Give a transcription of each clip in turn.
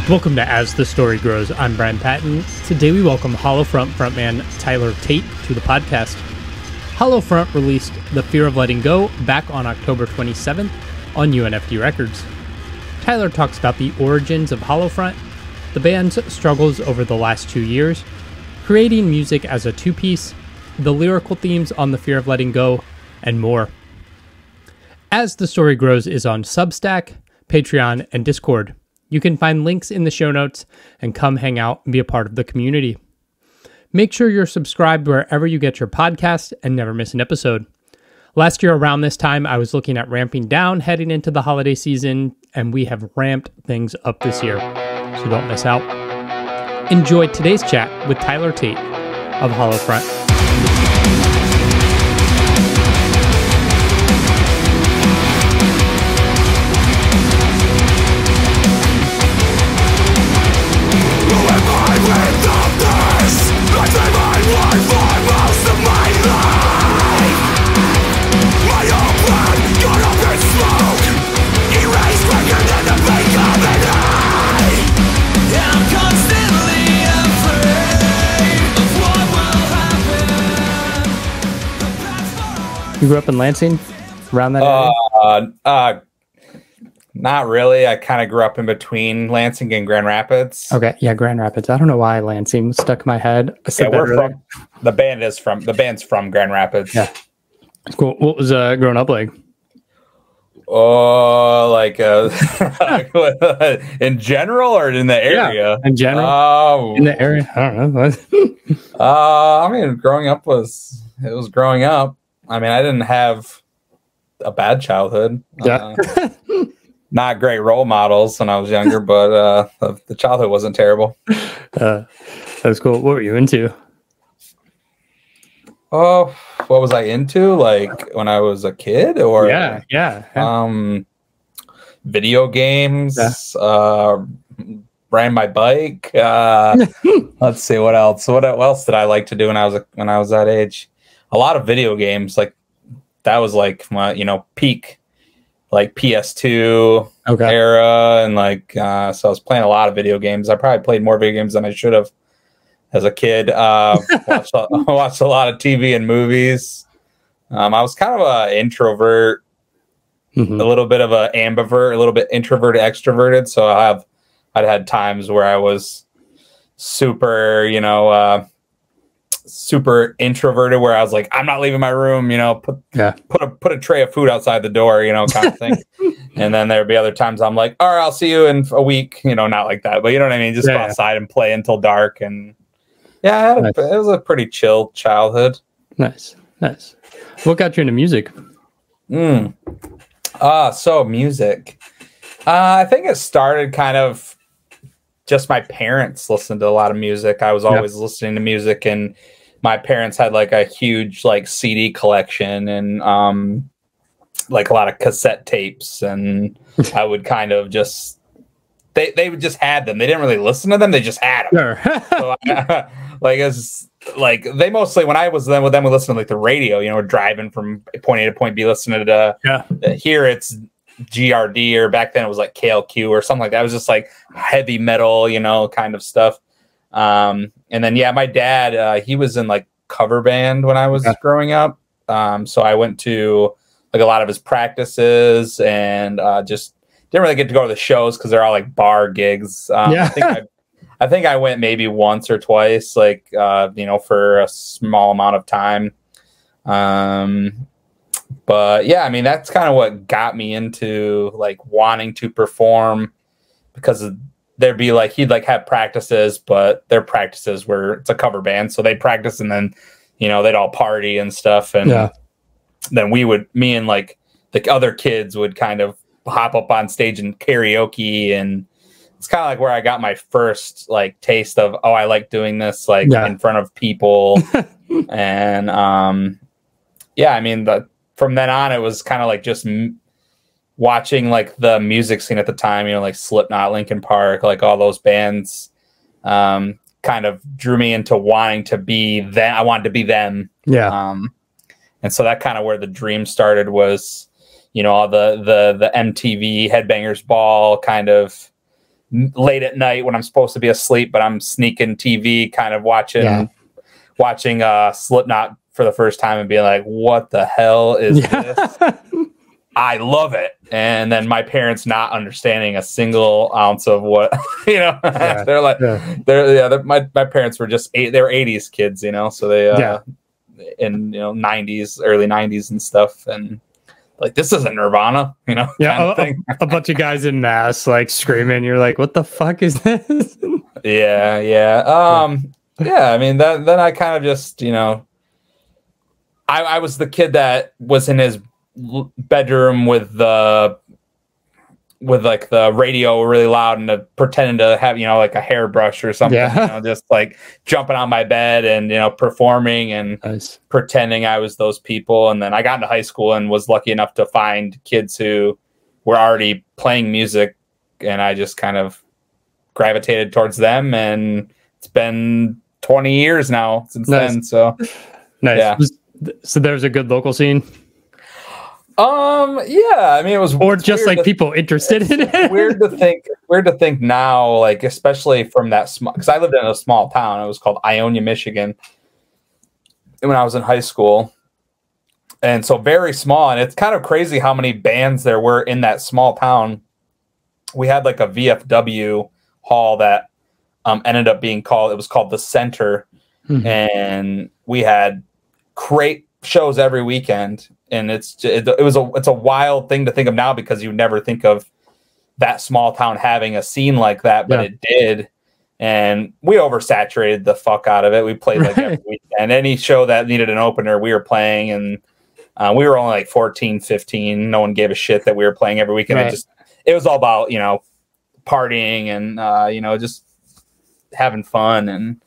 Welcome to As the Story Grows. I'm Brian Patton. Today we welcome Hollow Front frontman Tyler Tate to the podcast. Hollow Front released The Fear of Letting Go back on October 27th on UNFD Records. Tyler talks about the origins of Hollow Front, the band's struggles over the last 2 years, creating music as a two-piece, the lyrical themes on The Fear of Letting Go, and more. As the Story Grows is on Substack, Patreon, and Discord. You can find links in the show notes and come hang out and be a part of the community. Make sure you're subscribed wherever you get your podcast and never miss an episode. Last year around this time, I was looking at ramping down heading into the holiday season, and we have ramped things up this year, so don't miss out. Enjoy today's chat with Tyler Tate of Hollow Front. You grew up in Lansing, around that area? Not really. I kind of grew up in between Lansing and Grand Rapids. Okay, yeah, Grand Rapids. I don't know why Lansing was stuck in my head. The band's from Grand Rapids. Yeah, cool. What was growing up like? Oh, like in general or in the area? Yeah, in general. In the area, I don't know. I mean, growing up was growing up. I mean, I didn't have a bad childhood. Yeah. Not great role models when I was younger, but the childhood wasn't terrible. That's cool. What were you into? Oh, what was I into? Like when I was a kid, or video games. Ran my bike. Let's see what else. What else did I like to do when I was that age? A lot of video games. Like that was like my peak. Like PS2 era, and like so I was playing a lot of video games. I probably played more video games than I should have as a kid. Watched a lot of TV and movies. I was kind of an introvert, a little bit of an ambivert, a little bit introverted, extroverted. So I'd had times where I was super, super introverted, where I was like, I'm not leaving my room, put a tray of food outside the door, kind of thing. And then there'd be other times I'm like, all right, I'll see you in a week, not like that, but you know what I mean? Just go outside and play until dark. And it was a pretty chill childhood. Nice. What got you into music? So music. I think it started kind of just my parents listened to a lot of music. I was always listening to music, and my parents had like a huge like CD collection and like a lot of cassette tapes, and I would kind of just they would just had them. They didn't really listen to them; they just had them. Sure. So it's like they mostly, when I was with them, would listen to like the radio. We're driving from point A to point B, listening to here it's GRD, or back then it was like KLQ or something like that. It was just like heavy metal, kind of stuff. And then my dad, he was in like cover band when I was growing up. So I went to like a lot of his practices, and just didn't really get to go to the shows because they're all like bar gigs. I think I went maybe once or twice, like for a small amount of time. But I mean, that's kind of what got me into like wanting to perform, because there'd be like, he'd like have practices, but their practices were, it's a cover band. So they'd practice, and then, they'd all party and stuff. And then me and like the other kids would kind of hop up on stage and karaoke. And it's kind of like where I got my first like taste of, I like doing this like in front of people. And I mean, from then on, it was kind of like just watching like the music scene at the time, like Slipknot, Linkin Park, like all those bands, kind of drew me into wanting to be them. I wanted to be them. And so that kind of where the dream started was, all the MTV Headbangers Ball kind of late at night when I'm supposed to be asleep, but I'm sneaking TV, kind of watching Slipknot for the first time and being like, what the hell is this? I love it. And then my parents not understanding a single ounce of what, they're like, my parents were just, they're 80s kids, so they, in, 90s, early 90s and stuff. And like, this isn't Nirvana, a bunch of guys in masks, like screaming. You're like, what the fuck is this? Yeah. I mean, then I kind of just, I was the kid that was in his bedroom with the radio really loud and pretending to have like a hairbrush or something, just like jumping on my bed and performing and pretending I was those people. And then I got into high school and was lucky enough to find kids who were already playing music, and I just kind of gravitated towards them, and it's been 20 years now since then. So nice. Yeah. So there's a good local scene. I mean, it was, or just like people interested in it. Weird to think now, like, especially from that small, because I lived in a small town. It was called Ionia, Michigan, when I was in high school, and so very small. And it's kind of crazy how many bands there were in that small town. We had like a VFW hall that ended up being called. It was called the Center, and we had great shows every weekend. And it's a wild thing to think of now, because you never think of that small town having a scene like that, but it did. And we oversaturated the fuck out of it. We played like every weekend. Any show that needed an opener, we were playing, and we were only like 14, 15. No one gave a shit that we were playing every weekend. It was all about, partying and, just having fun. And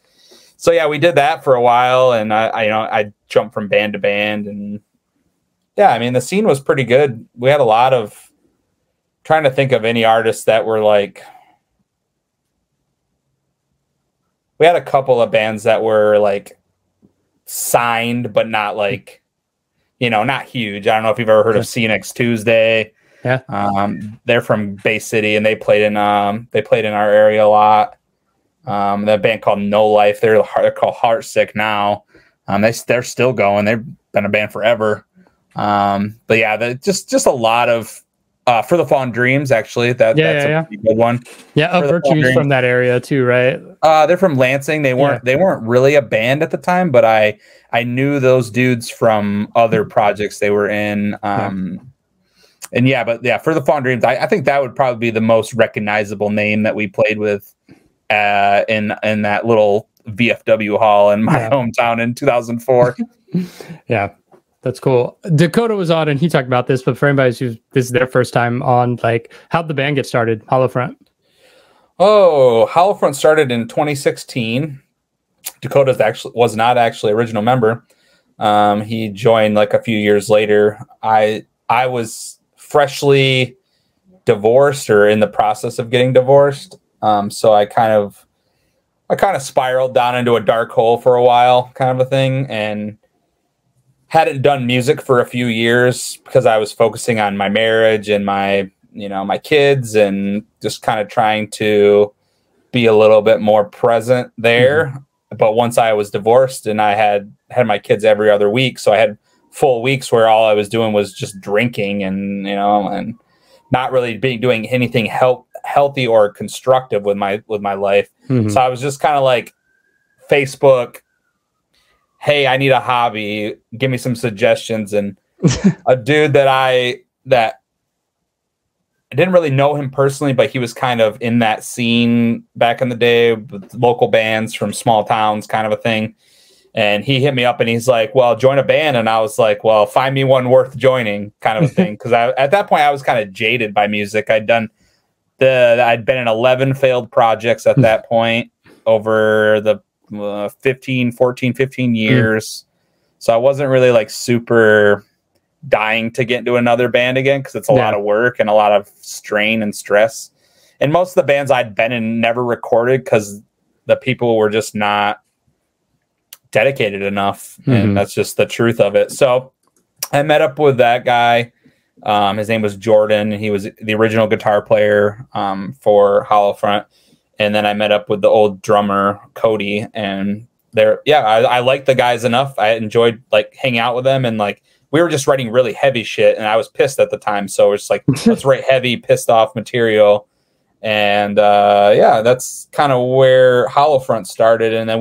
so, yeah, we did that for a while, and I jumped from band to band, and yeah, I mean, the scene was pretty good. We had a lot of, trying to think of any artists that were like, we had a couple of bands that were like signed, but not like, not huge. I don't know if you've ever heard of See Next Tuesday. Yeah. They're from Bay City, and they played in our area a lot. That band called No Life, they're called Heartsick now. They're still going. They've been a band forever. But yeah, just a lot of For the Fallen Dreams, actually. That's a pretty good one. Yeah, Virtue's from that area too, right? They're from Lansing. They weren't really a band at the time, but I knew those dudes from other projects they were in. And For the Fallen Dreams, I think that would probably be the most recognizable name that we played with in that little VFW hall in my hometown in 2004. Yeah. That's cool. Dakota was on, and he talked about this, but for anybody who's this is their first time on, like, how'd the band get started? Hollowfront. Oh, Hollowfront started in 2016. Dakota was not actually original member. He joined like a few years later. I was freshly divorced, or in the process of getting divorced. So I kind of spiraled down into a dark hole for a while, kind of a thing, and hadn't done music for a few years because I was focusing on my marriage and my kids, and just kind of trying to be a little bit more present there. But once I was divorced, and I had my kids every other week, so I had full weeks where all I was doing was just drinking and not really doing anything healthy or constructive with my life. So I was just kind of like, Facebook, hey, I need a hobby, give me some suggestions. And a dude that I didn't really know him personally, but he was kind of in that scene back in the day with local bands from small towns, kind of a thing. And he hit me up, and he's like, well, join a band. And I was like, well, find me one worth joining, kind of a thing. Because at that point I was kind of jaded by music. I'd been in 11 failed projects at that point over the 15 years. So I wasn't really like super dying to get into another band again, because it's a lot of work and a lot of strain and stress. And most of the bands I'd been in never recorded because the people were just not dedicated enough. And that's just the truth of it. So I met up with that guy His name was Jordan. He was the original guitar player for Hollow Front. And then I met up with the old drummer, Cody, and I liked the guys enough. I enjoyed like hanging out with them, and like we were just writing really heavy shit, and I was pissed at the time. So it's like, let's write heavy, pissed off material. And that's kind of where Hollow Front started. And then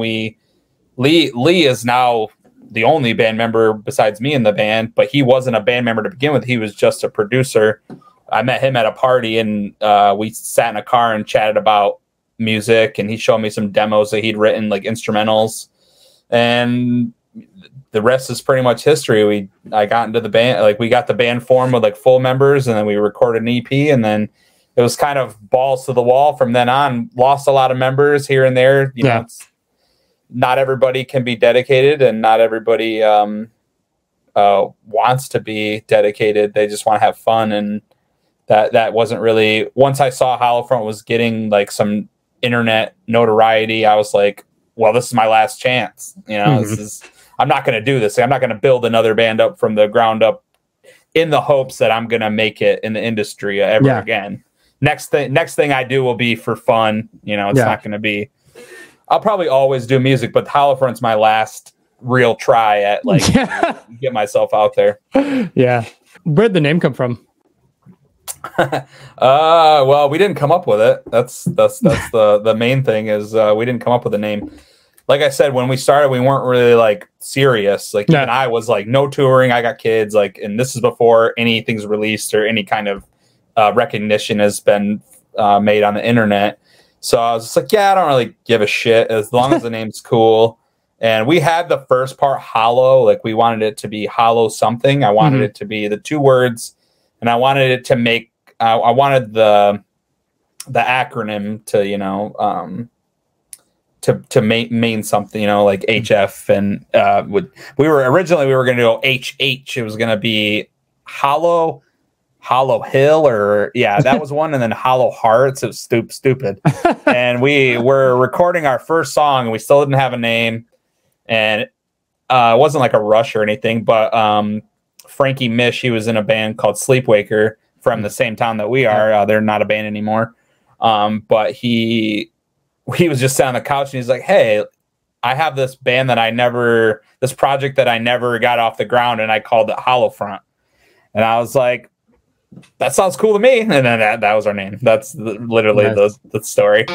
Lee is now the only band member besides me in the band, but he wasn't a band member to begin with. He was just a producer. I met him at a party, and we sat in a car and chatted about music, and he showed me some demos that he'd written, like instrumentals, and the rest is pretty much history. I got into the band, like we got the band formed with like full members, and then we recorded an EP, and then it was kind of balls to the wall from then on. Lost a lot of members here and there. You know, not everybody can be dedicated, and not everybody wants to be dedicated. They just want to have fun, and that wasn't really. Once I saw Hollow Front was getting like some internet notoriety, I was like, well, this is my last chance. You know, I'm not going to do this. I'm not going to build another band up from the ground up in the hopes that I'm going to make it in the industry ever again. Next thing I do will be for fun. You know, it's not going to be. I'll probably always do music, but Hollow Front's my last real try at like get myself out there. Yeah, where'd the name come from? Well, we didn't come up with it. That's the main thing is we didn't come up with a name. Like I said, when we started, we weren't really like serious. Like even I was like, no touring. I got kids. Like, and this is before anything's released or any kind of recognition has been made on the internet. So I was just like, I don't really give a shit as long as the name's cool. And we had the first part hollow, like we wanted it to be hollow something. I wanted it to be the two words, and I wanted it to make. I wanted the acronym to to mean something, like HF, and we were going to go HH. It was going to be hollow hill, or that was one, and then hollow hearts. It was stupid. And we were recording our first song, and we still didn't have a name, and it wasn't like a rush or anything. But Frankie Mish, he was in a band called Sleepwaker from the same town that we are. They're not a band anymore, but he was just sitting on the couch, and he's like, "Hey, I have this band this project that I never got off the ground, and I called it Hollow Front." And I was like, that sounds cool to me. And then that was our name. That's literally the story.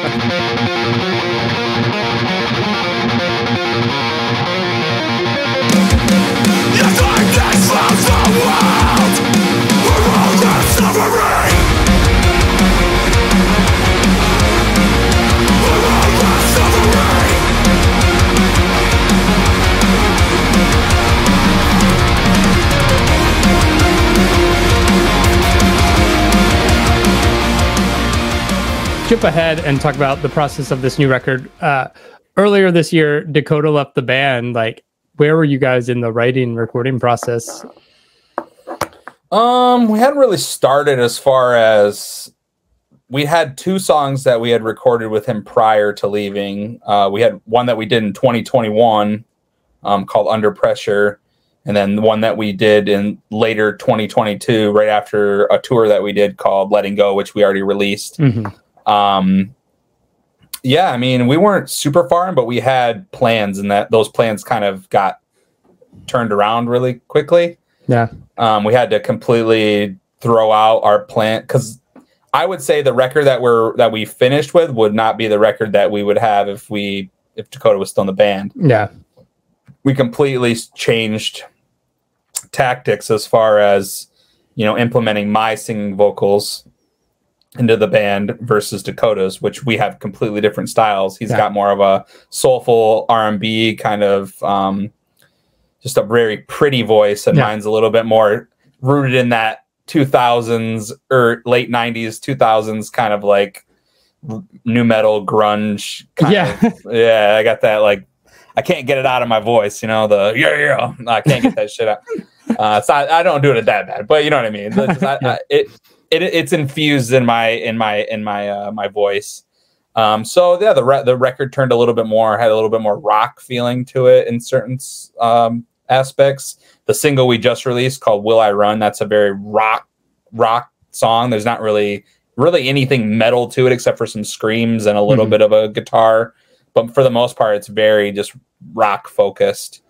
Jump ahead and talk about the process of this new record. Earlier this year, Dakota left the band. Like, where were you guys in the writing, recording process? We hadn't really started, as far as we had 2 songs that we had recorded with him prior to leaving. We had one that we did in 2021 called Under Pressure, and then the one that we did in later 2022, right after a tour that we did called Letting Go, which we already released. I mean, we weren't super far in, but we had plans, and those plans kind of got turned around really quickly. We had to completely throw out our plan, because I would say the record that we finished with would not be the record that we would have if Dakota was still in the band. We completely changed tactics as far as, implementing my singing vocals into the band versus Dakota's, which we have completely different styles. He's got more of a soulful R&B kind of, just a very pretty voice, and mine's a little bit more rooted in that 2000s or late 90s, 2000s kind of like new metal grunge kind of. I got that, like, I can't get it out of my voice, I can't get that shit out. I don't do it that bad, but you know what I mean. It's infused in my voice. The record turned a little bit more, had a little bit more rock feeling to it in certain aspects. The single we just released called Will I Run, that's a very rock rock song. There's not really anything metal to it except for some screams and a little bit of a guitar. But for the most part, it's very just rock focused.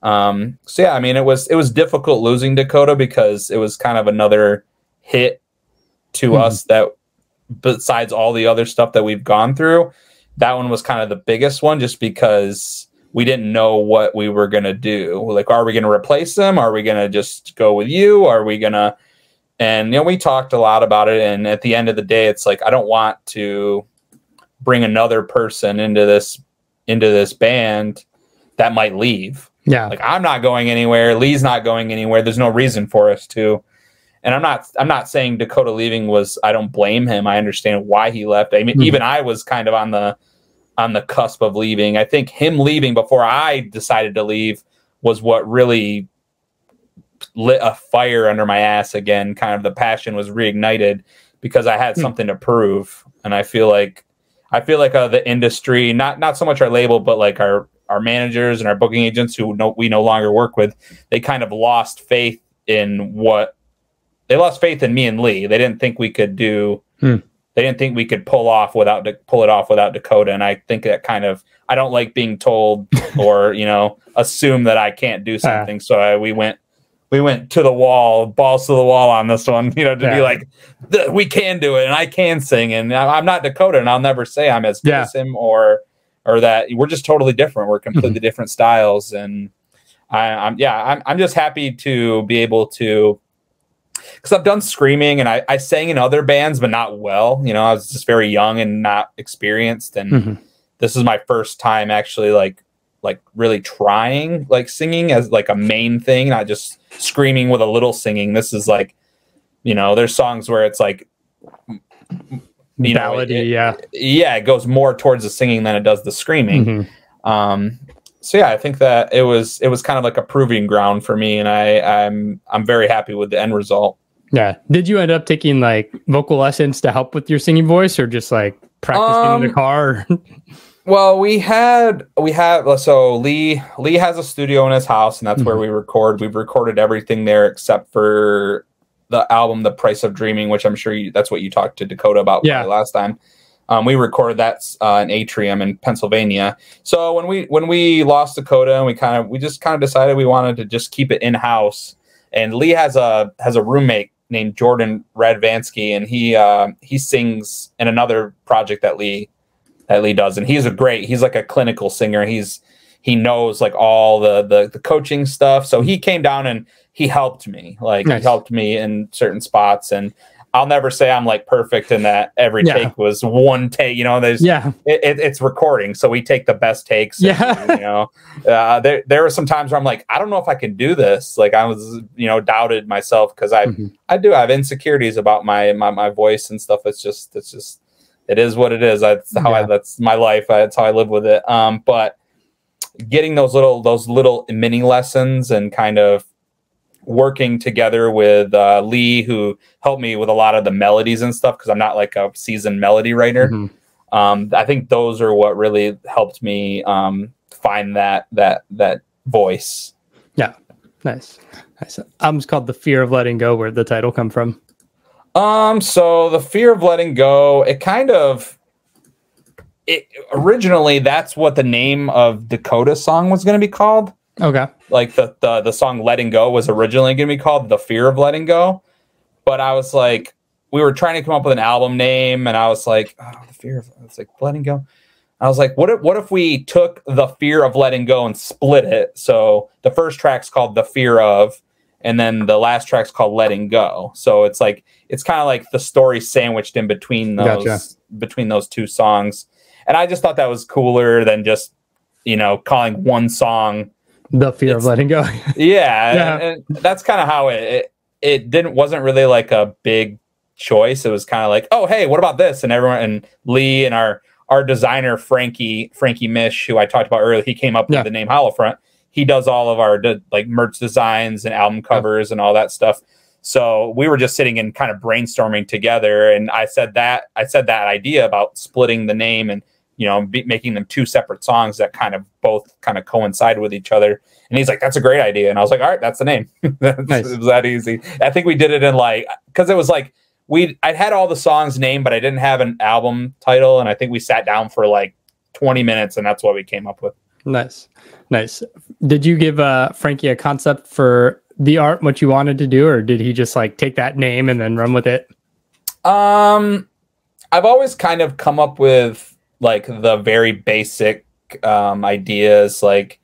So yeah, I mean, it was difficult losing Dakota because it was kind of another hit to us that, besides all the other stuff that we've gone through, that one was kind of the biggest one, just because we didn't know what we were going to do. Like, are we going to replace him? Are we going to just go with you? Are we going to, and, you know, we talked a lot about it. And at the end of the day, it's like, I don't want to bring another person into this band that might leave. Yeah. Like, I'm not going anywhere. Lee's not going anywhere. There's no reason for us to. And I'm not saying Dakota leaving was, I don't blame him. I understand why he left. I mean, even I was kind of on the cusp of leaving. I think him leaving before I decided to leave was what really lit a fire under my ass again. Kind of the passion was reignited because I had something to prove. And I feel like the industry, not so much our label, but like our managers and our booking agents who we no longer work with, they kind of lost faith in they lost faith in me and Lee. They didn't think we could do. They didn't think we could pull it off without Dakota. And I think that kind of, I don't like being told or, you know, assume that I can't do something. So we went to the wall, balls to the wall on this one, you know, to be like, we can do it and I can sing. And I'm not Dakota, and I'll never say I'm as good as him or that. We're just totally different. We're completely different styles. And I'm just happy to be able to, because I've done screaming and I sang in other bands, but not well. You know, I was just very young and not experienced. And this is my first time actually like really trying like singing as like a main thing, not just screaming with a little singing. This is like, you know, there's songs where it's like, you know, it goes more towards the singing than it does the screaming. So yeah, I think that it was kind of like a proving ground for me, and I'm very happy with the end result. Yeah. Did you end up taking like vocal lessons to help with your singing voice, or just like practicing in the car? Well, we had so Lee has a studio in his house, and that's where we record. We've recorded everything there except for the album "The Price of Dreaming," which I'm sure that's what you talked to Dakota about last time. We recorded that in Atrium in Pennsylvania. So when we lost Dakota, and we just kind of decided we wanted to just keep it in house. And Lee has a roommate named Jordan Radvansky, and he sings in another project that Lee does. And he's like a clinical singer. He knows like all the coaching stuff. So he came down and he helped me. Like he helped me in certain spots. And I'll never say I'm like perfect in that every take was one take, you know, it's recording. So we take the best takes. And, you know, there were some times where I'm like, I don't know if I can do this. Like I was, you know, doubted myself because I do have insecurities about my voice and stuff. It is what it is. That's how that's my life. That's how I live with it. But getting those little mini lessons and kind of working together with Lee, who helped me with a lot of the melodies and stuff, because I'm not like a seasoned melody writer. I think those are what really helped me find that voice. Yeah. Nice. Album's called The Fear of Letting Go. Where'd the title come from? So The Fear of Letting Go, originally that's what the name of Dakota's song was going to be called. Okay. Like the song Letting Go was originally going to be called The Fear of Letting Go. But I was like, we were trying to come up with an album name, and I was like, The Fear of, it's like Letting Go. I was like, what if we took The Fear of Letting Go and split it? So the first track's called The Fear of, and then the last track's called Letting Go. So it's kind of like the story sandwiched in between those two songs. And I just thought that was cooler than just, you know, calling one song The Fear of Letting Go. And that's kind of how it wasn't really like a big choice. It was kind of like, oh, hey, what about this? And everyone, and Lee and our designer, Frankie Mish, who I talked about earlier, he came up with the name Hollowfront. He does all of our like merch designs and album covers and all that stuff. So we were just sitting and kind of brainstorming together. And I said that idea about splitting the name and making them two separate songs that kind of both kind of coincide with each other. And he's like, that's a great idea. And I was like, all right, that's the name. Nice. It was that easy. I think we did it in because it was like, I'd had all the songs named, but I didn't have an album title. And I think we sat down for 20 minutes and that's what we came up with. Nice. Did you give Frankie a concept for the art, what you wanted to do, or did he just take that name and then run with it? I've always kind of come up with the very basic ideas, like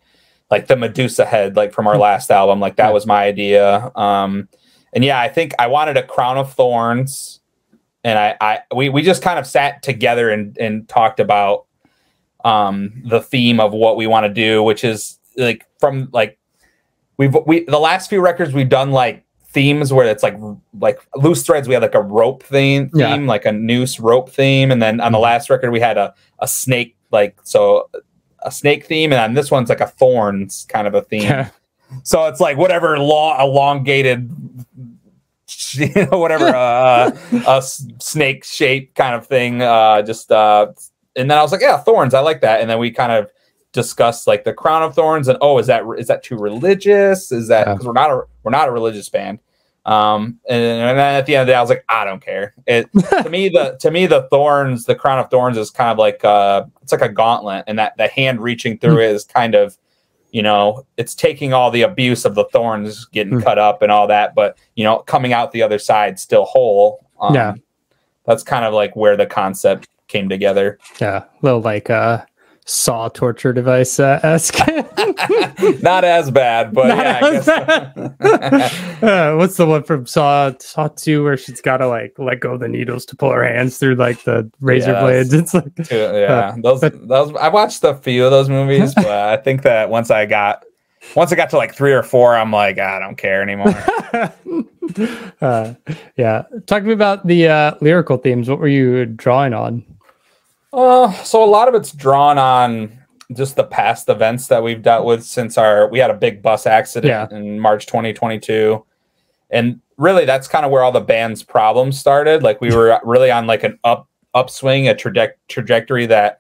the Medusa head, from our last album, that was my idea. And yeah, I think I wanted a crown of thorns, and we just kind of sat together and talked about the theme of what we want to do, which is the last few records we've done themes where it's like loose threads. We had a rope theme, like a noose rope theme, and then on the last record we had a snake, a snake theme, and on this one's a thorns kind of a theme. So it's whatever elongated, whatever a snake shape kind of thing. And then I was like, yeah, thorns, I like that. And then we kind of discussed the crown of thorns, and is that too religious? Is that because we're not a religious band? And then at the end of the day, I was like, I don't care. To me the thorns, the crown of thorns is kind of it's like a gauntlet, and that the hand reaching through it is kind of, it's taking all the abuse of the thorns getting cut up and all that, but coming out the other side still whole. That's kind of where the concept came together. Yeah, a little Saw torture device esque. Not as bad, but what's the one from Saw 2 where she's got to let go of the needles to pull her hands through the razor blades? It's those I watched a few of those movies, but I think that once I got to 3 or 4, I'm like, I don't care anymore. Talk to me about the lyrical themes. What were you drawing on? So a lot of it's drawn on just the past events that we've dealt with since we had a big bus accident in March 2022. And really that's kind of where all the band's problems started. We were really on an upswing, a trajectory that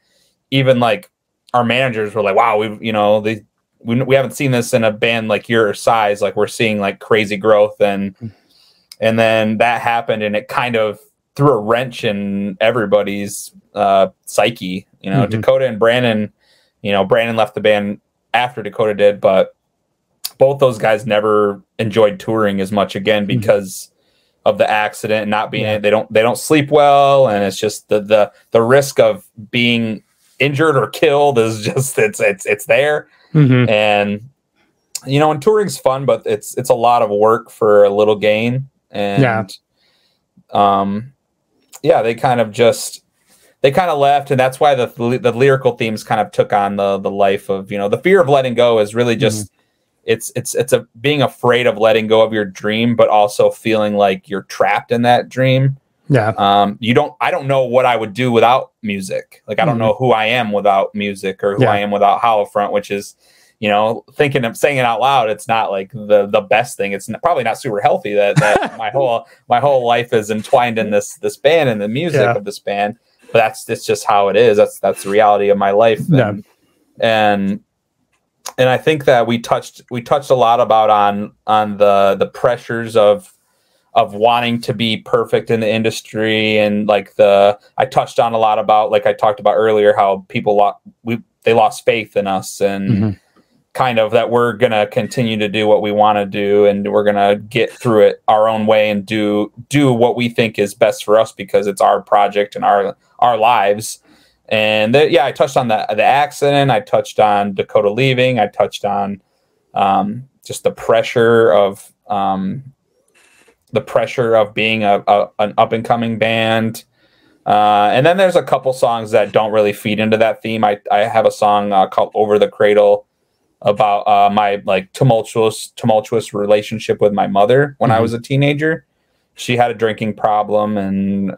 even our managers were like, wow, we haven't seen this in a band your size. We're seeing crazy growth. And then that happened, and it kind of threw a wrench in everybody's psyche. Dakota and Brandon, Brandon left the band after Dakota did, but both those guys never enjoyed touring as much again because of the accident and not being they don't sleep well, and it's just the risk of being injured or killed is just it's there. And and touring's fun, but it's a lot of work for a little gain. And they kind of left, and that's why the lyrical themes kind of took on the life of the fear of letting go is really just it's a being afraid of letting go of your dream, but also feeling like you're trapped in that dream. I don't know what I would do without music. I don't know who I am without music, or who I am without Hollow Front, which is thinking of saying it out loud. It's not the best thing. It's probably not super healthy that my whole life is entwined in this band and the music of this band. But it's just how it is. That's the reality of my life. And I think that we touched a lot about on the pressures of wanting to be perfect in the industry, and I touched on a lot about, I talked about earlier, how people they lost faith in us, and kind of that we're gonna continue to do what we want to do, and we're gonna get through it our own way and do what we think is best for us, because it's our project and our lives. And I touched on the accident. I touched on Dakota leaving. I touched on just the pressure of being an up and coming band. And then there's a couple songs that don't really feed into that theme. I have a song called "Over the Cradle" about my tumultuous relationship with my mother when I was a teenager. She had a drinking problem, and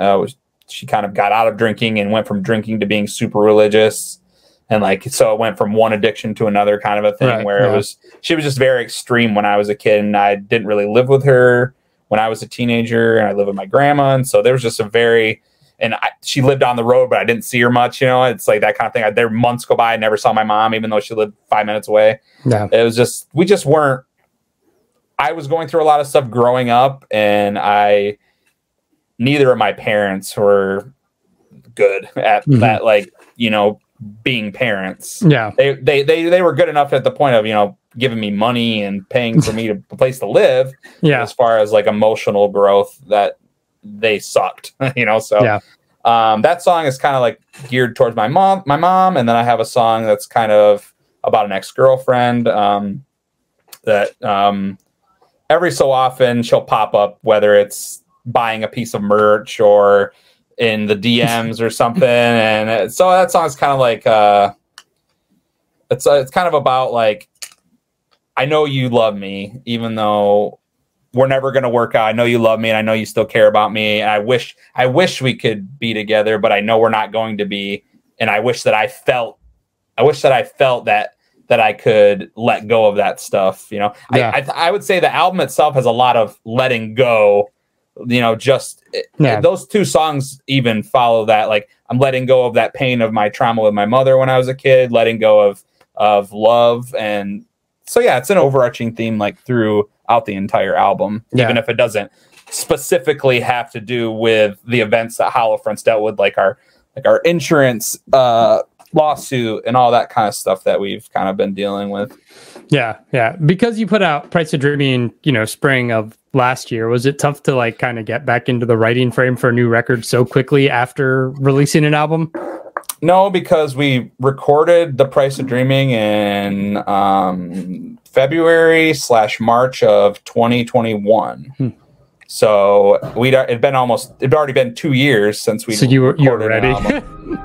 she kind of got out of drinking and went from drinking to being super religious. And so it went from one addiction to another kind of a thing, she was just very extreme when I was a kid, and I didn't really live with her when I was a teenager, and I lived with my grandma. And so there was just and she lived on the road, but I didn't see her much. It's like that kind of thing. There months go by, I never saw my mom, even though she lived 5 minutes away. Yeah, it was just we just weren't. I was going through a lot of stuff growing up, and neither of my parents were good at that, like, being parents. Yeah. They were good enough at the point of, giving me money and paying for me a place to live. Yeah. As far as like emotional growth, that they sucked, so yeah. That song is kind of like geared towards my mom. And then I have a song that's kind of about an ex-girlfriend, that, every so often she'll pop up, whether it's buying a piece of merch or in the DMs or something. And so that song's kind of like, it's kind of about like, I know you love me, even though we're never going to work out. I know you love me and I know you still care about me. And I wish we could be together, but I know we're not going to be. And I wish that I felt that I could let go of that stuff. I would say the album itself has a lot of letting go, those two songs even follow that. Like, I'm letting go of that pain of my trauma with my mother when I was a kid, letting go of love. And so, yeah, it's an overarching theme, like throughout the entire album, even if it doesn't specifically have to do with the events that Hollow Front's dealt with, like our insurance, lawsuit and all that kind of stuff that we've kind of been dealing with. Yeah. Because you put out Price of Dreaming, spring of last year, was it tough to like kind of get back into the writing frame for a new record so quickly after releasing an album? No, because we recorded The Price of Dreaming in February/March of 2021. So it'd already been 2 years since we. So you were ready.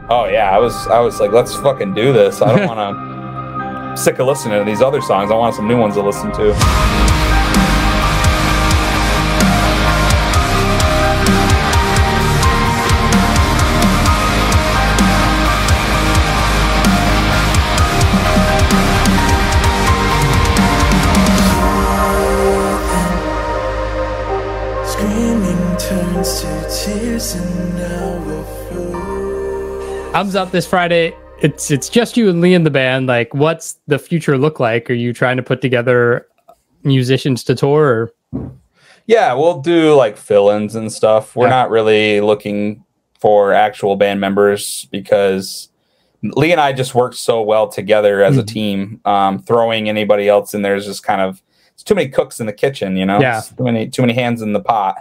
Oh yeah, I was like, let's fucking do this. I don't want to sick of listening to these other songs. I want some new ones to listen to. Album's out this Friday. It's just you and Lee in the band. Like, what's the future look like? Are you trying to put together musicians to tour? Or? Yeah, we'll do like fill-ins and stuff. We're not really looking for actual band members because Lee and I just work so well together as a team. Throwing anybody else in there is just kind of, it's too many cooks in the kitchen, It's too many hands in the pot.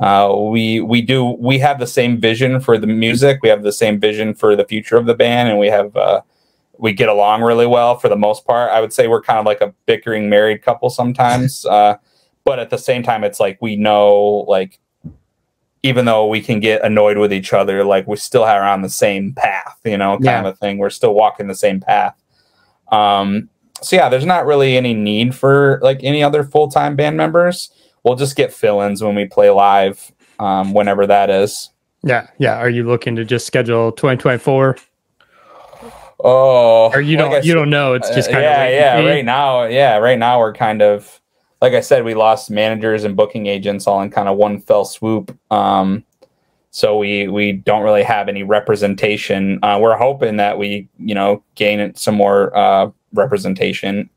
We have the same vision for the music. We have the same vision for the future of the band, and we get along really well for the most part. I would say we're kind of like a bickering married couple sometimes. But at the same time, it's like, we know, like, even though we can get annoyed with each other, like, we still are on the same path, kind of a thing. We're still walking the same path. So yeah, there's not really any need for like any other full-time band members. We'll just get fill-ins when we play live, whenever that is. Yeah. Are you looking to just schedule 2024? Oh, or you don't know. It's just kind of Right now we're kind of, like I said, we lost managers and booking agents all in kind of one fell swoop. So we don't really have any representation. We're hoping that we gain some more representation.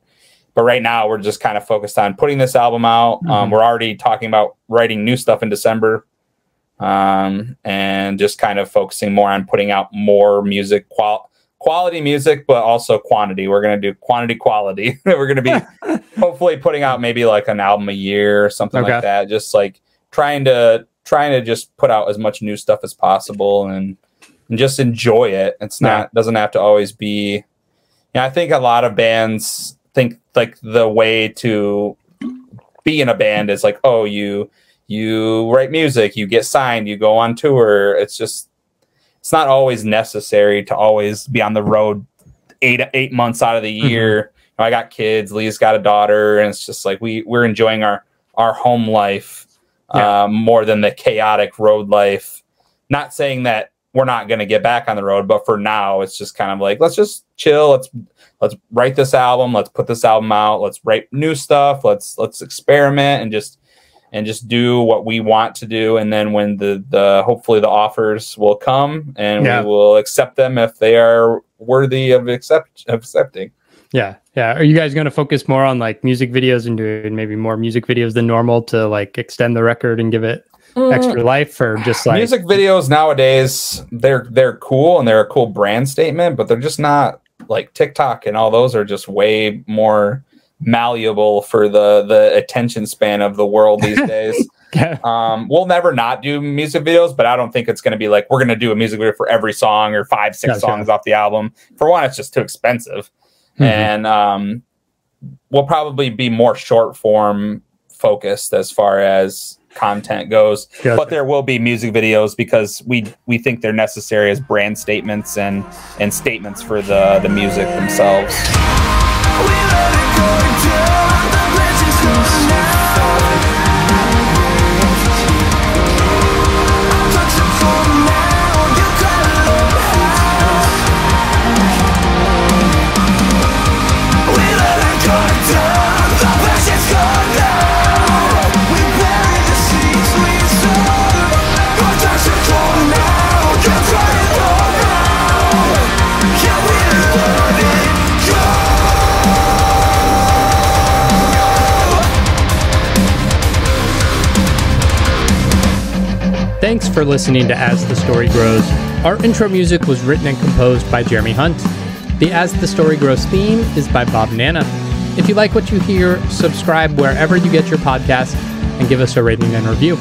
But right now, we're just kind of focused on putting this album out. We're already talking about writing new stuff in December, and just kind of focusing more on putting out more music, quality music, but also quantity. We're going to do quality. We're going to be hopefully putting out maybe like an album a year or something like that. Just like trying to just put out as much new stuff as possible and just enjoy it. Doesn't have to always be. I think a lot of bands think like the way to be in a band is like, oh, you write music, you get signed, you go on tour. It's not always necessary to always be on the road 8 months out of the year. I got kids, Lee's got a daughter, and it's just like we're enjoying our home life more than the chaotic road life. Not saying that we're not going to get back on the road, but for now it's just kind of like, let's just chill. Let's write this album. Let's put this album out. Let's write new stuff. Let's experiment and and just do what we want to do. And then when the hopefully the offers will come, and we will accept them if they are worthy of accepting. Yeah. Yeah. Are you guys going to focus more on like music videos and doing maybe more music videos than normal to like extend the record and give it extra life, or just like music videos nowadays? They're cool and they're a cool brand statement, but they're just not like TikTok and all those are just way more malleable for the attention span of the world these days. We'll never not do music videos, but I don't think it's going to be like we're going to do a music video for every song or 5-6 songs off the album. For one, it's just too expensive. And we'll probably be more short form focused as far as content goes. But there will be music videos because we think they're necessary as brand statements and statements for the music themselves. Thanks for listening to As the Story Grows. Our intro music was written and composed by Jeremy Hunt. The As the Story Grows theme is by Bob Nana. If you like what you hear, subscribe wherever you get your podcast and give us a rating and review.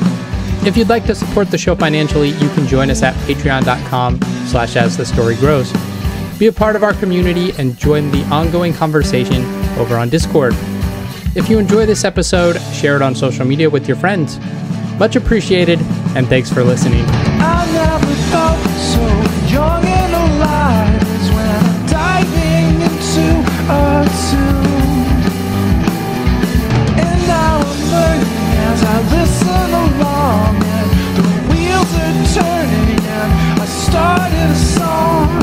If you'd like to support the show financially, you can join us at patreon.com/asthestorygrows. Be a part of our community and join the ongoing conversation over on Discord. If you enjoy this episode, share it on social media with your friends. Much appreciated, and thanks for listening. I never felt so young and alive as when I'm diving into a tune. And now I'm learning as I listen along, and the wheels are turning, and I started a song.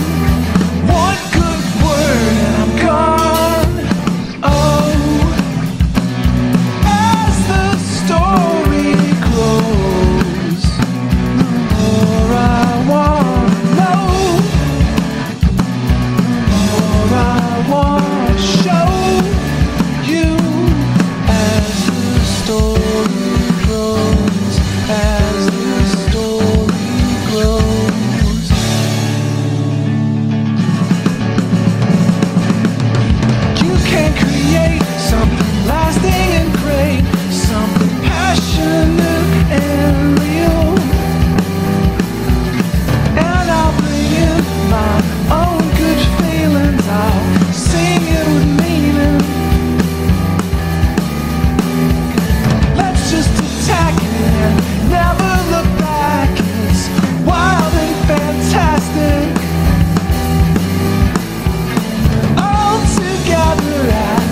One good word and I'm gone. Oh, as the story grows, the more I want to know, the more I want to show you. As the story grows, as the story grows. You can create something lasting and great, something passionate and real. And I'll bring in my own good feelings, I'll sing it with meaning. Let's just attack it and never look back. It's wild and fantastic. All together at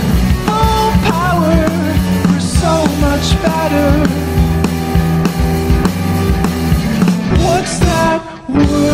full power, we're so much better. What's that word?